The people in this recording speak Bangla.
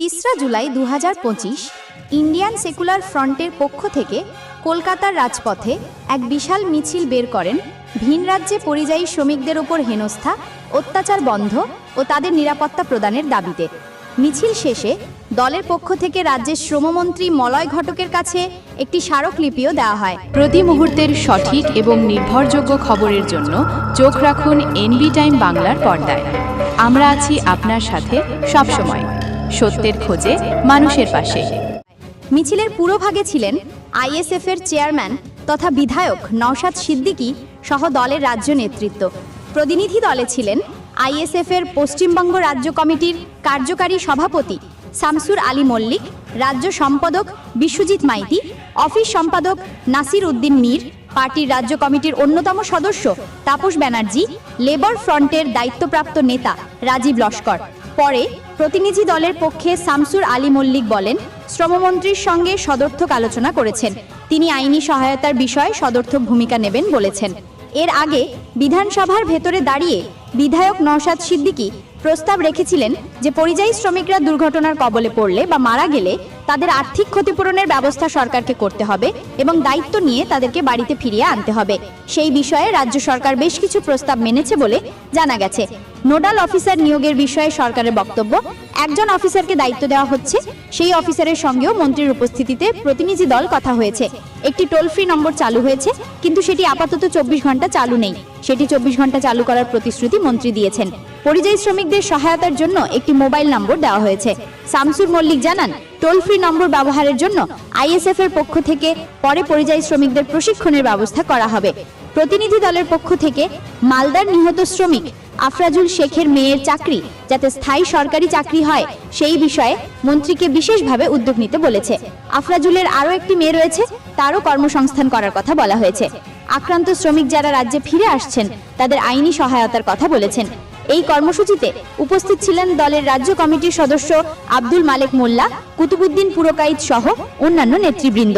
3রা জুলাই 2025 ইন্ডিয়ান সেকুলার ফ্রন্টের পক্ষ থেকে কলকাতার রাজপথে এক বিশাল মিছিল বের করেন ভিন রাজ্যে পরিযায়ী শ্রমিকদের উপর হেনস্থা, অত্যাচার বন্ধ ও তাদের নিরাপত্তা প্রদানের দাবিতে। মিছিল শেষে দলের পক্ষ থেকে রাজ্যের শ্রমমন্ত্রী মলয় ঘটকের কাছে একটি স্মারকলিপিও দেওয়া হয়। প্রতি মুহূর্তের সঠিক এবং নির্ভরযোগ্য খবরের জন্য চোখ রাখুন এনবি টাইম বাংলার পর্দায়। আমরা আছি আপনার সাথে সবসময়, সত্যের খোঁজে, মানুষের পাশে। মিছিলের পুরোভাগে ছিলেন আইএসএফের চেয়ারম্যান তথা বিধায়ক নওশাদ সিদ্দিকী সহ দলের রাজ্য নেতৃত্ব। প্রতিনিধি দলে ছিলেন আইএসএফের পশ্চিমবঙ্গ রাজ্য কমিটির কার্যকারী সভাপতি শামসুর আলী মল্লিক, রাজ্য সম্পাদক বিশ্বজিৎ মাইতি, অফিস সম্পাদক নাসির উদ্দিন মীর, পার্টির রাজ্য কমিটির অন্যতম সদস্য তাপস ব্যানার্জি, লেবার ফ্রন্টের দায়িত্বপ্রাপ্ত নেতা রাজীব লস্কর। পরে প্রতিনিধি দলের পক্ষে শামসুর আলী মল্লিক বলেন, শ্রমমন্ত্রীর সঙ্গে সদর্থক আলোচনা করেছেন। তিনি আইনি সহায়তার বিষয়ে সদর্থক ভূমিকা নেবেন বলেছেন। এর আগে বিধানসভার ভেতরে দাঁড়িয়ে বিধায়ক নওশাদ সিদ্দিকী প্রস্তাব রেখেছিলেন যে পরিযায়ী শ্রমিকরা দুর্ঘটনার কবলে পড়লে বা মারা গেলে তাদের আর্থিক ক্ষতিপূরণের ব্যবস্থা সরকারকে করতে হবে এবং দায়িত্ব নিয়ে তাদেরকে বাড়িতে ফিরিয়ে আনতে হবে। সেই বিষয়ে রাজ্য সরকার বেশ কিছু প্রস্তাব মেনেছে বলে জানা গেছে। নোডাল অফিসার নিয়োগের বিষয়ে সরকারের বক্তব্য, একজন অফিসারকে দায়িত্ব দেওয়া হচ্ছে, সেই অফিসারের সঙ্গেও মন্ত্রীর উপস্থিতিতে প্রতিনিধি দল কথা হয়েছে। একটি টোল ফ্রি নম্বর চালু হয়েছে, কিন্তু সেটি আপাতত 24 ঘন্টা চালু নেই। সেটি 24 ঘন্টা চালু করার প্রতিশ্রুতি মন্ত্রী দিয়েছেন। পরিযায়ী শ্রমিকদের সহায়তার জন্য একটি মোবাইল নম্বর দেওয়া হয়েছে। শামসুর মল্লিক জানান, টোল ফ্রি নম্বর ব্যবহারের জন্য আইএসএফ এর পক্ষ থেকে পরে পরিযায়ী শ্রমিকদের প্রশিক্ষণের ব্যবস্থা করা হবে। প্রতিনিধি দলের পক্ষ থেকে মালদার নিহত শ্রমিক আফরাজুল শেখের মেয়ের চাকরি যাতে স্থায়ী সরকারি চাকরি হয় সেই বিষয়ে মন্ত্রীকে বিশেষভাবে উদ্যোগ নিতে বলেছে। আফরাজুলের আরও একটি মেয়ে রয়েছে, তারও কর্মসংস্থান করার কথা বলা হয়েছে। আক্রান্ত শ্রমিক যারা রাজ্যে ফিরে আসছেন তাদের আইনি সহায়তার কথা বলেছেন। এই কর্মসূচিতে উপস্থিত ছিলেন দলের রাজ্য কমিটির সদস্য আব্দুল মালেক মোল্লা, কুতুবুদ্দিন পুরকাইত সহ অন্যান্য নেতৃবৃন্দ।